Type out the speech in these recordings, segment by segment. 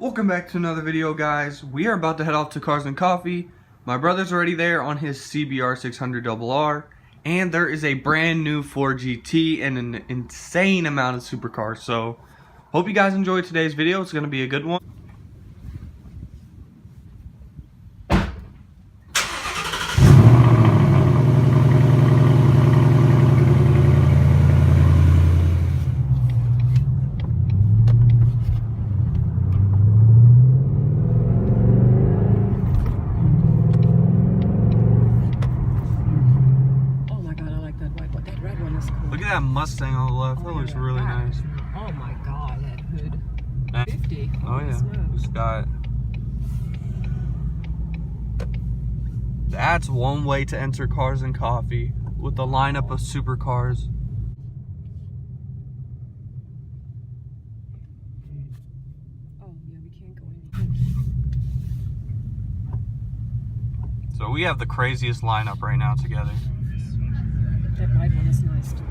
Welcome back to another video, guys. We are about to head off to Cars and Coffee. My brother's already there on his CBR 600RR, and there is a brand new Ford GT and an insane amount of supercars. So, hope you guys enjoyed today's video. It's going to be a good one. Look at that Mustang on the left. That looks really nice. Oh my god, that hood. 50. Oh yeah. It's got. That's one way to enter Cars and Coffee with the lineup of supercars. Oh yeah, we can't go in. So we have the craziest lineup right now together. That white one is nice too.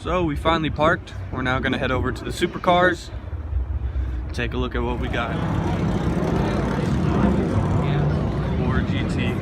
So we finally parked. We're now gonna head over to the supercars. Take a look at what we got. Ford GT.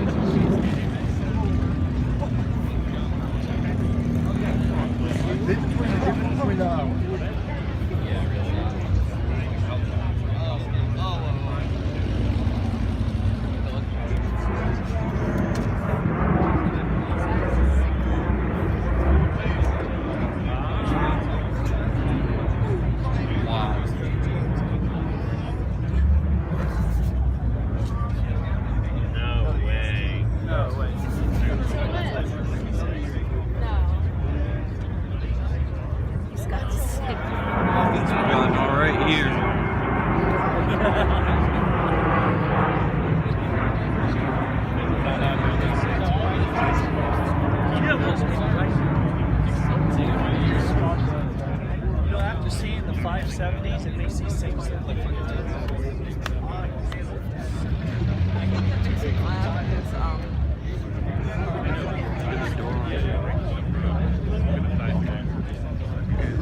The 570s, it makes these things look like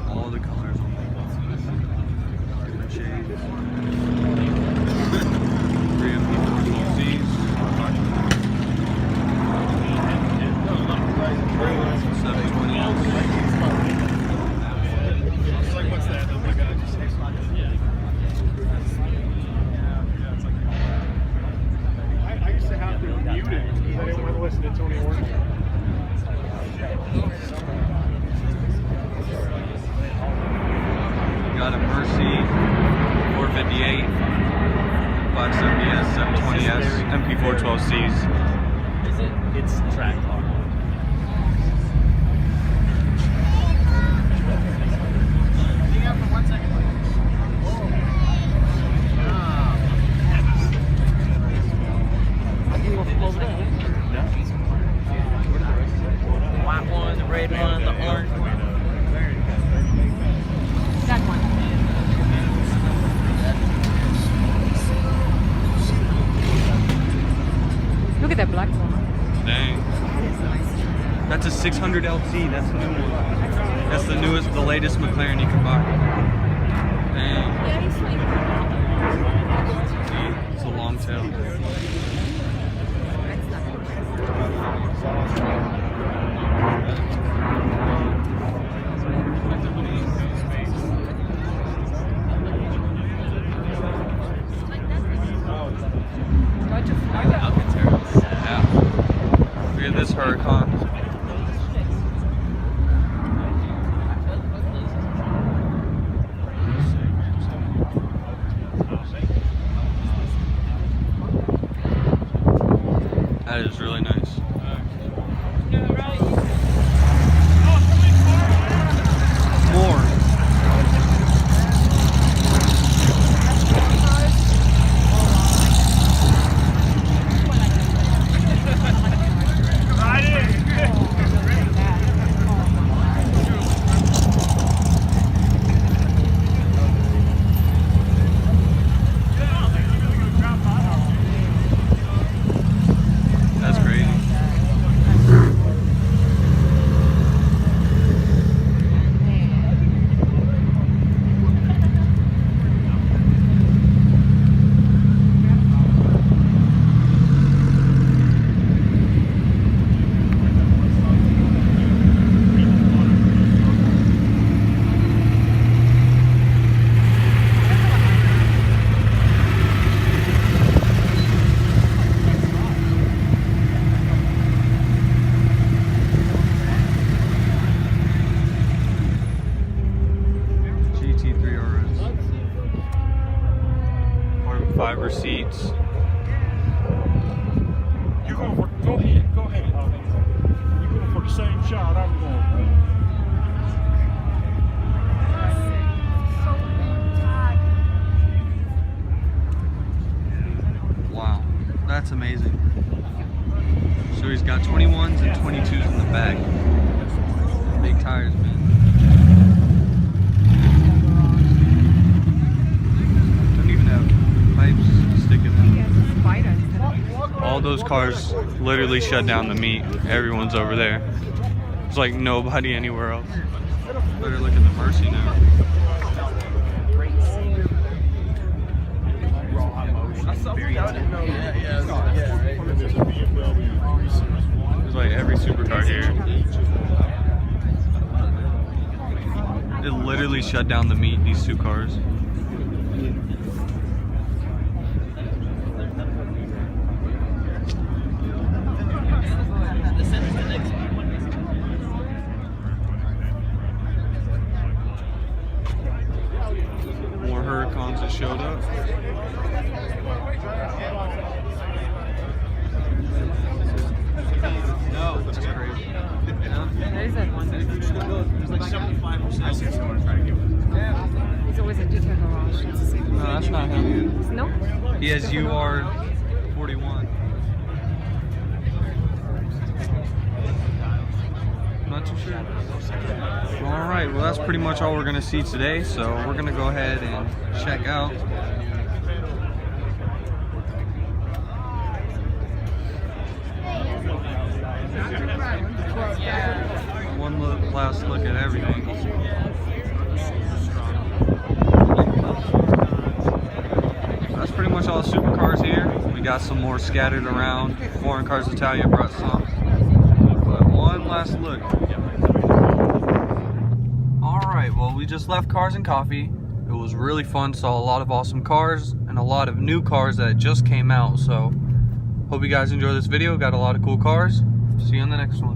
all the colors. Different shades. 3 MP412Cs. 720s. Got a Murci 458, 570S, 720S, MP412Cs. it's track car. The white one, the red one, the orange one. That one. Look at that black one. Dang. That's a 600LT. That's the new one. That's the newest, the latest McLaren you can buy. Dang. See, it's a long tail. Yeah. Look at this huracan. That is really nice. More. 5 seats. You're going for, go ahead. You're going for the same shot I'm going for. Wow, that's amazing. So he's got 21s and 22s in the back. Big tires, man. Don't even have pipes sticking out. All those cars literally shut down the meet. Everyone's over there. There's like nobody anywhere else. Better look at the Murci now. There's like every supercar here. It literally shut down the meet, these 2 cars. More Huracans that showed up. That's crazy. There's that one. There's like 75%. I see someone trying to get one. It's always a detail garage. It's the same. No, that's not him. No? He has UR41. Not too sure. Alright, well that's pretty much all we're going to see today, so we're going to go ahead and check out. One last look at everything. That's pretty much all the supercars here. We got some more scattered around. Foreign Cars Italia brought some. But one last look. Alright, well we just left Cars and Coffee. It was really fun, saw a lot of awesome cars and a lot of new cars that just came out. So hope you guys enjoy this video. Got a lot of cool cars. See you on the next one.